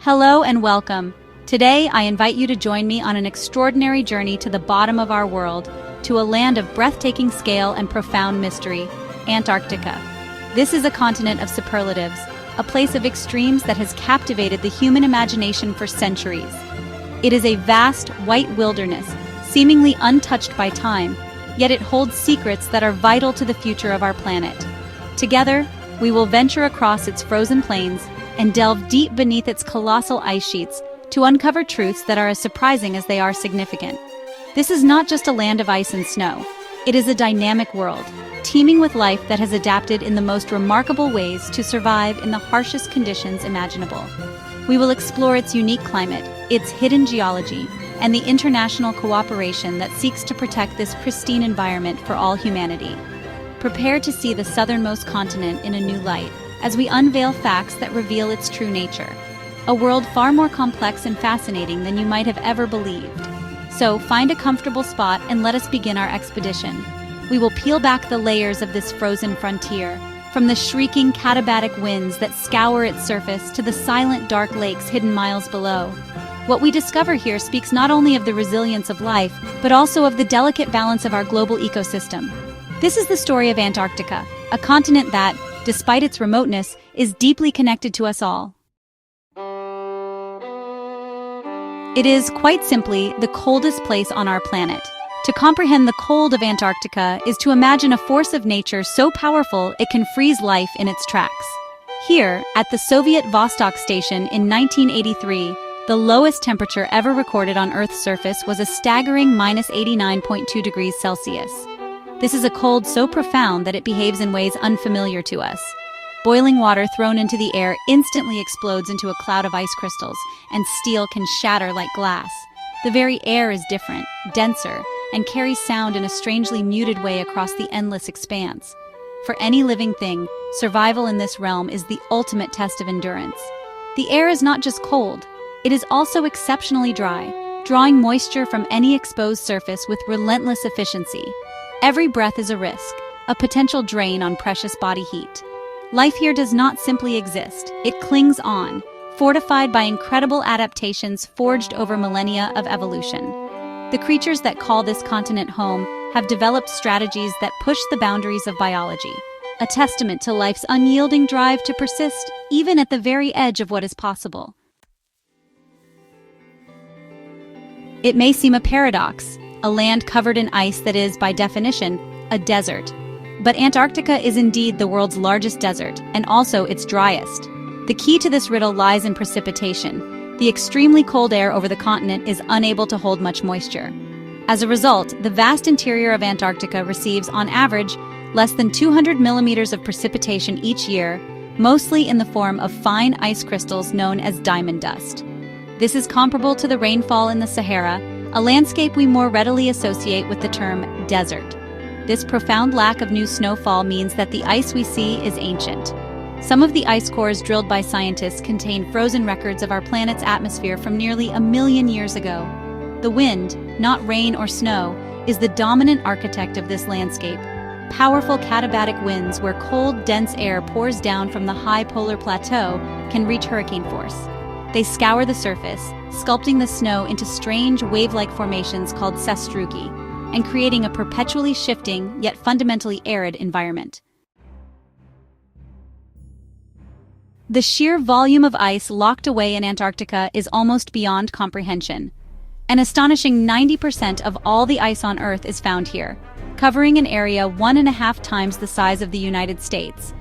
Hello and welcome. Today, I invite you to join me on an extraordinary journey to the bottom of our world, to a land of breathtaking scale and profound mystery, Antarctica. This is a continent of superlatives, a place of extremes that has captivated the human imagination for centuries. It is a vast, white wilderness, seemingly untouched by time, yet it holds secrets that are vital to the future of our planet. Together, we will venture across its frozen plains and delve deep beneath its colossal ice sheets to uncover truths that are as surprising as they are significant. This is not just a land of ice and snow. It is a dynamic world, teeming with life that has adapted in the most remarkable ways to survive in the harshest conditions imaginable. We will explore its unique climate, its hidden geology, and the international cooperation that seeks to protect this pristine environment for all humanity. Prepare to see the southernmost continent in a new light, as we unveil facts that reveal its true nature. A world far more complex and fascinating than you might have ever believed. So, find a comfortable spot and let us begin our expedition. We will peel back the layers of this frozen frontier, from the shrieking katabatic winds that scour its surface to the silent dark lakes hidden miles below. What we discover here speaks not only of the resilience of life, but also of the delicate balance of our global ecosystem. This is the story of Antarctica, a continent that, despite its remoteness, is deeply connected to us all. It is, quite simply, the coldest place on our planet. To comprehend the cold of Antarctica is to imagine a force of nature so powerful it can freeze life in its tracks. Here, at the Soviet Vostok station in 1983, the lowest temperature ever recorded on Earth's surface was a staggering -89.2 degrees Celsius. This is a cold so profound that it behaves in ways unfamiliar to us. Boiling water thrown into the air instantly explodes into a cloud of ice crystals, and steel can shatter like glass. The very air is different, denser, and carries sound in a strangely muted way across the endless expanse. For any living thing, survival in this realm is the ultimate test of endurance. The air is not just cold, it is also exceptionally dry, drawing moisture from any exposed surface with relentless efficiency. Every breath is a risk, a potential drain on precious body heat. Life here does not simply exist, it clings on, fortified by incredible adaptations forged over millennia of evolution. The creatures that call this continent home have developed strategies that push the boundaries of biology, a testament to life's unyielding drive to persist even at the very edge of what is possible. It may seem a paradox, a land covered in ice that is, by definition, a desert. But Antarctica is indeed the world's largest desert, and also its driest. The key to this riddle lies in precipitation. The extremely cold air over the continent is unable to hold much moisture. As a result, the vast interior of Antarctica receives, on average, less than 200 millimeters of precipitation each year, mostly in the form of fine ice crystals known as diamond dust. This is comparable to the rainfall in the Sahara, a landscape we more readily associate with the term desert. This profound lack of new snowfall means that the ice we see is ancient. Some of the ice cores drilled by scientists contain frozen records of our planet's atmosphere from nearly 1 million years ago. The wind, not rain or snow, is the dominant architect of this landscape. Powerful katabatic winds, where cold, dense air pours down from the high polar plateau, can reach hurricane force. They scour the surface, sculpting the snow into strange wave-like formations called sastrugi, and creating a perpetually shifting, yet fundamentally arid environment. The sheer volume of ice locked away in Antarctica is almost beyond comprehension. An astonishing 90% of all the ice on Earth is found here, covering an area 1.5 times the size of the United States.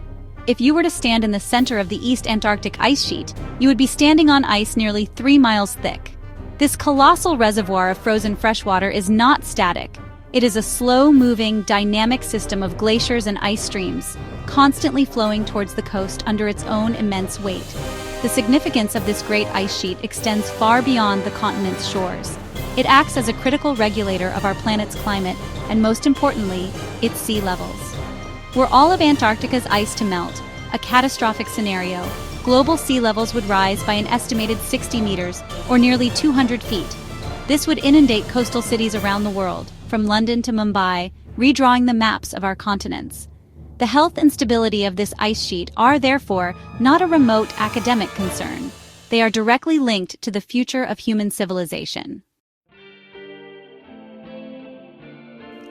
If you were to stand in the center of the East Antarctic ice sheet, you would be standing on ice nearly 3 miles thick. This colossal reservoir of frozen freshwater is not static. It is a slow-moving, dynamic system of glaciers and ice streams, constantly flowing towards the coast under its own immense weight. The significance of this great ice sheet extends far beyond the continent's shores. It acts as a critical regulator of our planet's climate and, most importantly, its sea levels. Were all of Antarctica's ice to melt, a catastrophic scenario, global sea levels would rise by an estimated 60 meters, or nearly 200 feet. This would inundate coastal cities around the world, from London to Mumbai, redrawing the maps of our continents. The health and stability of this ice sheet are, therefore, not a remote academic concern. They are directly linked to the future of human civilization.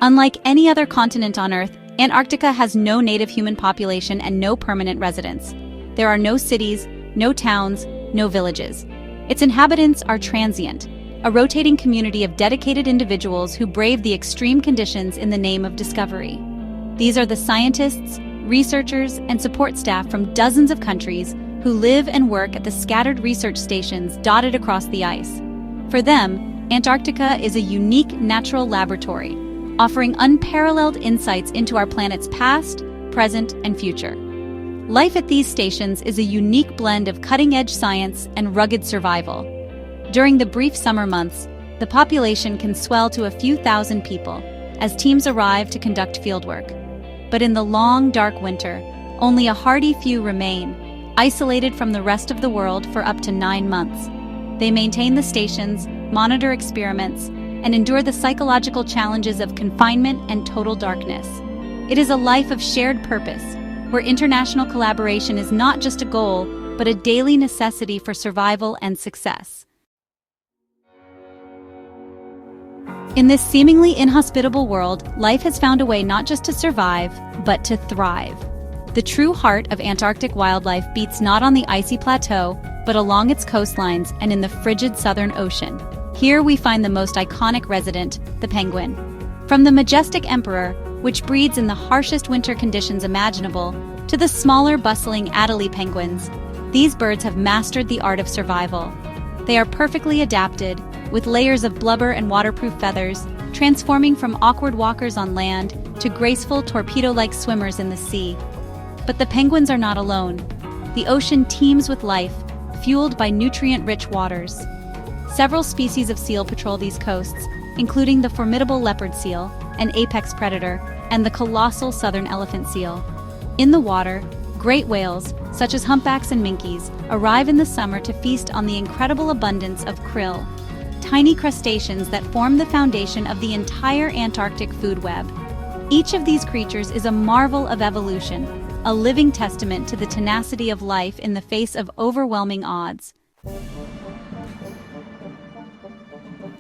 Unlike any other continent on Earth, Antarctica has no native human population and no permanent residents. There are no cities, no towns, no villages. Its inhabitants are transient, a rotating community of dedicated individuals who brave the extreme conditions in the name of discovery. These are the scientists, researchers, and support staff from dozens of countries who live and work at the scattered research stations dotted across the ice. For them, Antarctica is a unique natural laboratory, offering unparalleled insights into our planet's past, present, and future. Life at these stations is a unique blend of cutting-edge science and rugged survival. During the brief summer months, the population can swell to a few thousand people as teams arrive to conduct fieldwork. But in the long, dark winter, only a hardy few remain, isolated from the rest of the world for up to 9 months. They maintain the stations, monitor experiments, and endure the psychological challenges of confinement and total darkness. It is a life of shared purpose, where international collaboration is not just a goal, but a daily necessity for survival and success. In this seemingly inhospitable world, life has found a way not just to survive, but to thrive. The true heart of Antarctic wildlife beats not on the icy plateau, but along its coastlines and in the frigid southern ocean. Here we find the most iconic resident, the penguin. From the majestic emperor, which breeds in the harshest winter conditions imaginable, to the smaller, bustling Adelie penguins, these birds have mastered the art of survival. They are perfectly adapted, with layers of blubber and waterproof feathers, transforming from awkward walkers on land to graceful torpedo-like swimmers in the sea. But the penguins are not alone. The ocean teems with life, fueled by nutrient-rich waters. Several species of seal patrol these coasts, including the formidable leopard seal, an apex predator, and the colossal southern elephant seal. In the water, great whales, such as humpbacks and minkies, arrive in the summer to feast on the incredible abundance of krill, tiny crustaceans that form the foundation of the entire Antarctic food web. Each of these creatures is a marvel of evolution, a living testament to the tenacity of life in the face of overwhelming odds.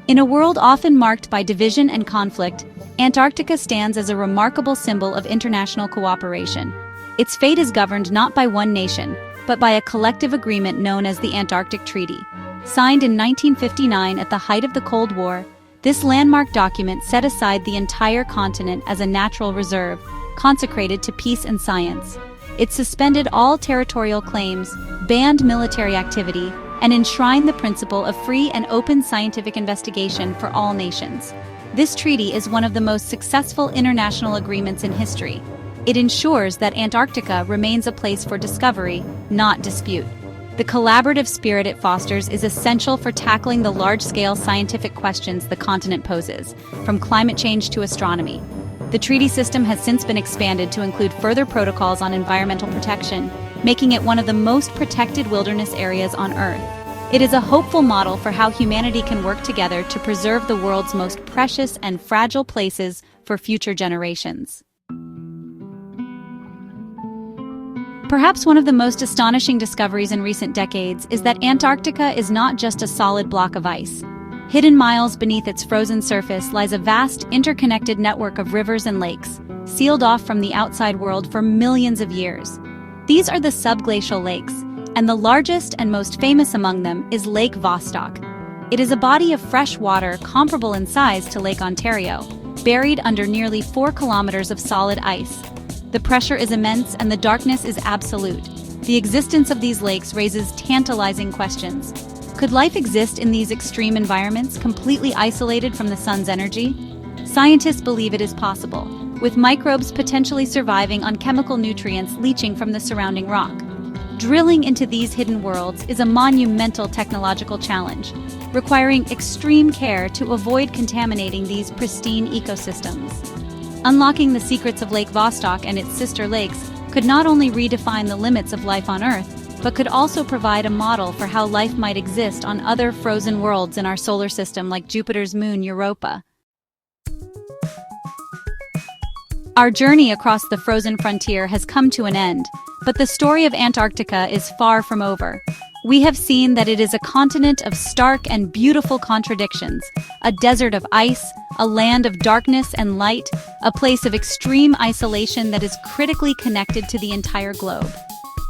In a world often marked by division and conflict, Antarctica stands as a remarkable symbol of international cooperation. Its fate is governed not by one nation, but by a collective agreement known as the Antarctic Treaty. Signed in 1959 at the height of the Cold War, this landmark document set aside the entire continent as a natural reserve, consecrated to peace and science. It suspended all territorial claims, banned military activity, and enshrined the principle of free and open scientific investigation for all nations. This treaty is one of the most successful international agreements in history. It ensures that Antarctica remains a place for discovery, not dispute. The collaborative spirit it fosters is essential for tackling the large-scale scientific questions the continent poses, from climate change to astronomy. The treaty system has since been expanded to include further protocols on environmental protection, making it one of the most protected wilderness areas on Earth. It is a hopeful model for how humanity can work together to preserve the world's most precious and fragile places for future generations. Perhaps one of the most astonishing discoveries in recent decades is that Antarctica is not just a solid block of ice. Hidden miles beneath its frozen surface lies a vast, interconnected network of rivers and lakes, sealed off from the outside world for millions of years. These are the subglacial lakes, and the largest and most famous among them is Lake Vostok. It is a body of fresh water comparable in size to Lake Ontario, buried under nearly 4 kilometers of solid ice. The pressure is immense and the darkness is absolute. The existence of these lakes raises tantalizing questions. Could life exist in these extreme environments, completely isolated from the sun's energy? Scientists believe it is possible, with microbes potentially surviving on chemical nutrients leaching from the surrounding rock. Drilling into these hidden worlds is a monumental technological challenge, requiring extreme care to avoid contaminating these pristine ecosystems. Unlocking the secrets of Lake Vostok and its sister lakes could not only redefine the limits of life on Earth, but could also provide a model for how life might exist on other frozen worlds in our solar system like Jupiter's moon Europa. Our journey across the frozen frontier has come to an end, but the story of Antarctica is far from over. We have seen that it is a continent of stark and beautiful contradictions, a desert of ice, a land of darkness and light, a place of extreme isolation that is critically connected to the entire globe.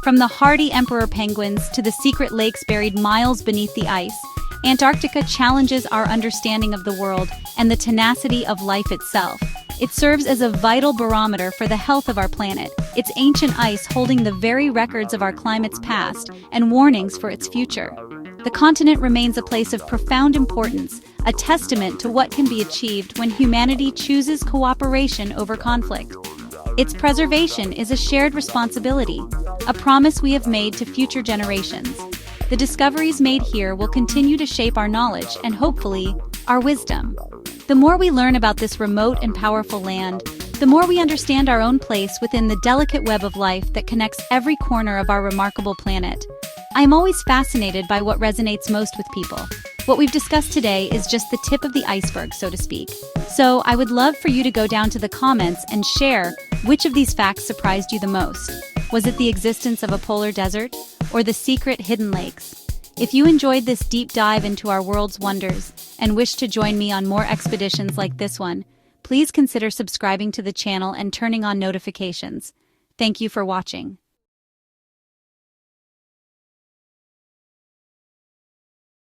From the hardy emperor penguins to the secret lakes buried miles beneath the ice, Antarctica challenges our understanding of the world and the tenacity of life itself. It serves as a vital barometer for the health of our planet, its ancient ice holding the very records of our climate's past and warnings for its future. The continent remains a place of profound importance, a testament to what can be achieved when humanity chooses cooperation over conflict. Its preservation is a shared responsibility, a promise we have made to future generations. The discoveries made here will continue to shape our knowledge and, hopefully, our wisdom. The more we learn about this remote and powerful land, the more we understand our own place within the delicate web of life that connects every corner of our remarkable planet. I am always fascinated by what resonates most with people. What we've discussed today is just the tip of the iceberg, so to speak. So I would love for you to go down to the comments and share which of these facts surprised you the most. Was it the existence of a polar desert or the secret hidden lakes? If you enjoyed this deep dive into our world's wonders and wish to join me on more expeditions like this one, please consider subscribing to the channel and turning on notifications. Thank you for watching.